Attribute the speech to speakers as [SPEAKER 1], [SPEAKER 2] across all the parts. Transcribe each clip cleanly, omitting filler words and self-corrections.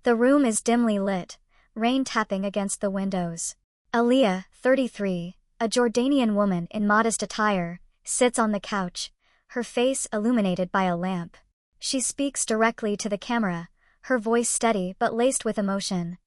[SPEAKER 1] The room is dimly lit, rain tapping against the windows. Aliyah, 33, a Jordanian woman in modest attire, sits on the couch, her face illuminated by a lamp. She speaks directly to the camera, her voice steady but laced with emotion.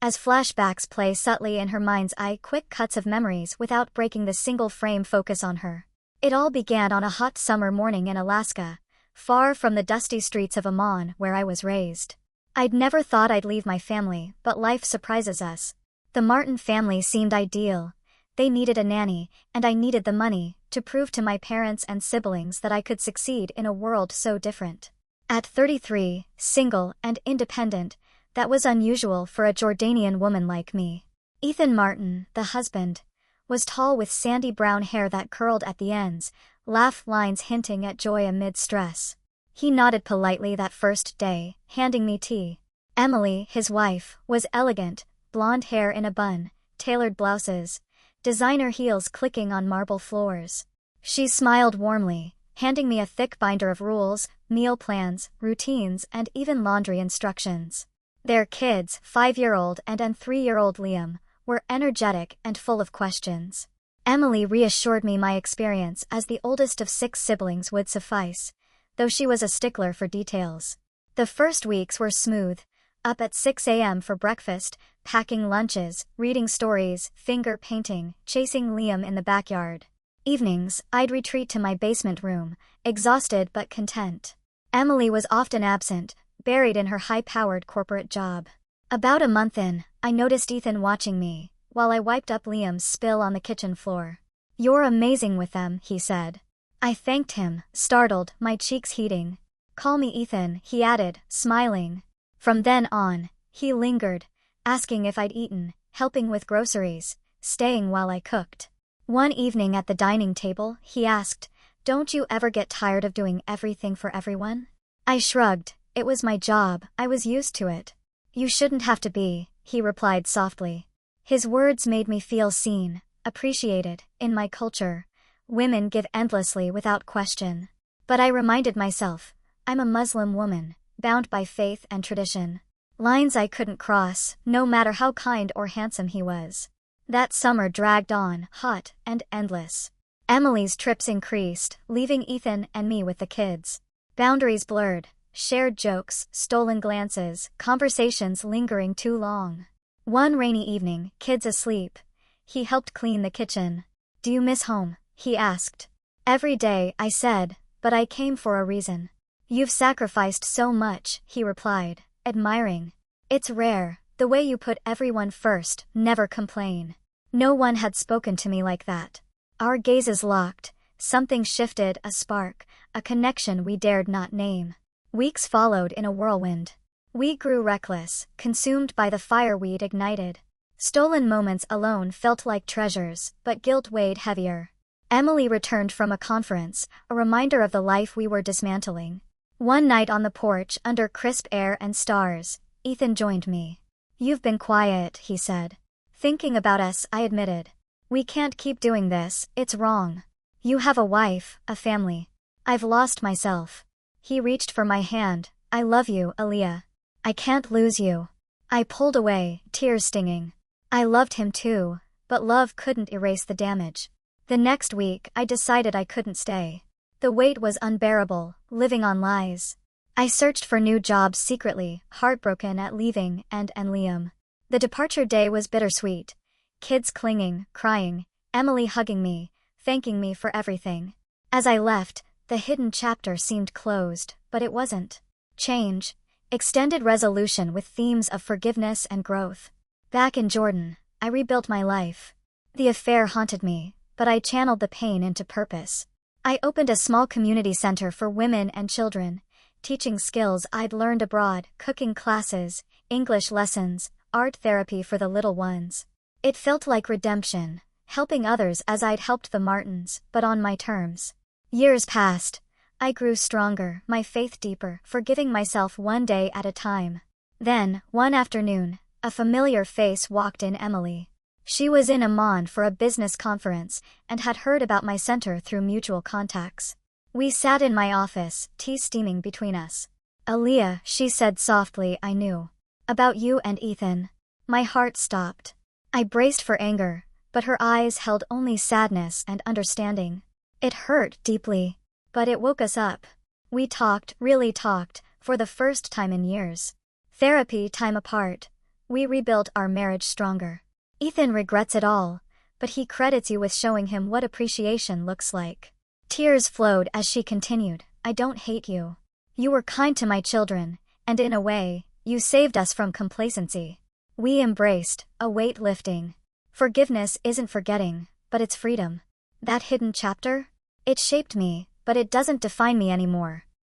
[SPEAKER 1] As flashbacks play subtly in her mind's eye, quick cuts of memories without breaking the single frame focus on her. It all began on a hot summer morning in Alaska, far from the dusty streets of Amman where I was raised. I'd never thought I'd leave my family, but life surprises us. The Martin family seemed ideal. They needed a nanny, and I needed the money, to prove to my parents and siblings that I could succeed in a world so different. At 33, single and independent, that was unusual for a Jordanian woman like me. Ethan Martin, the husband, was tall with sandy brown hair that curled at the ends, laugh lines hinting at joy amid stress. He nodded politely that first day, handing me tea. Emily, his wife, was elegant, blonde hair in a bun, tailored blouses, designer heels clicking on marble floors. She smiled warmly, handing me a thick binder of rules, meal plans, routines, and even laundry instructions. Their kids, 5-year-old and 3-year-old Liam, were energetic and full of questions. Emily reassured me my experience as the oldest of 6 siblings would suffice, though she was a stickler for details. The first weeks were smooth, up at 6 a.m. for breakfast, packing lunches, reading stories, finger painting, chasing Liam in the backyard. Evenings, I'd retreat to my basement room, exhausted but content. Emily was often absent, buried in her high-powered corporate job. About a month in, I noticed Ethan watching me, while I wiped up Liam's spill on the kitchen floor. "You're amazing with them," he said. I thanked him, startled, my cheeks heating. "Call me Ethan," he added, smiling. From then on, he lingered, asking if I'd eaten, helping with groceries, staying while I cooked. One evening at the dining table, he asked, "Don't you ever get tired of doing everything for everyone?" I shrugged. It was my job, I was used to it. "You shouldn't have to be," he replied softly. His words made me feel seen, appreciated. In my culture, women give endlessly without question. But I reminded myself, I'm a Muslim woman, bound by faith and tradition. Lines I couldn't cross, no matter how kind or handsome he was. That summer dragged on, hot and endless. Emily's trips increased, leaving Ethan and me with the kids. Boundaries blurred, shared jokes, stolen glances, conversations lingering too long. One rainy evening, kids asleep, he helped clean the kitchen. "Do you miss home?" he asked. "Every day," I said, "but I came for a reason." "You've sacrificed so much," he replied, admiring. "It's rare, the way you put everyone first, never complain." No one had spoken to me like that. Our gazes locked, something shifted, a spark, a connection we dared not name. Weeks followed in a whirlwind. We grew reckless, consumed by the fire we'd ignited. Stolen moments alone felt like treasures, but guilt weighed heavier. Emily returned from a conference, a reminder of the life we were dismantling. One night on the porch, under crisp air and stars, Ethan joined me. "You've been quiet," he said. "Thinking about us," I admitted. "We can't keep doing this, it's wrong. You have a wife, a family. I've lost myself." He reached for my hand. "I love you, Aliyah. I can't lose you." I pulled away, tears stinging. I loved him too, but love couldn't erase the damage. The next week, I decided I couldn't stay. The weight was unbearable, living on lies. I searched for new jobs secretly, heartbroken at leaving and Liam. The departure day was bittersweet. Kids clinging, crying, Emily hugging me, thanking me for everything. As I left, the hidden chapter seemed closed, but it wasn't. Change. Extended resolution with themes of forgiveness and growth. Back in Jordan, I rebuilt my life. The affair haunted me, but I channeled the pain into purpose. I opened a small community center for women and children, teaching skills I'd learned abroad, cooking classes, English lessons, art therapy for the little ones. It felt like redemption, helping others as I'd helped the Martins, but on my terms. Years passed. I grew stronger, my faith deeper, forgiving myself one day at a time. Then, one afternoon, a familiar face walked in. Emily. She was in Amman for a business conference, and had heard about my center through mutual contacts. We sat in my office, tea steaming between us. "Aliyah," she said softly. I knew. About you and Ethan. My heart stopped. I braced for anger, but her eyes held only sadness and understanding. It hurt deeply, but it woke us up. We talked, really talked, for the first time in years. Therapy time apart. We rebuilt our marriage stronger. Ethan regrets it all, but he credits you with showing him what appreciation looks like. Tears flowed as she continued, I don't hate you. You were kind to my children, and in a way, you saved us from complacency. We embraced, a weight lifting. Forgiveness isn't forgetting, but it's freedom. That hidden chapter? It shaped me, but it doesn't define me anymore.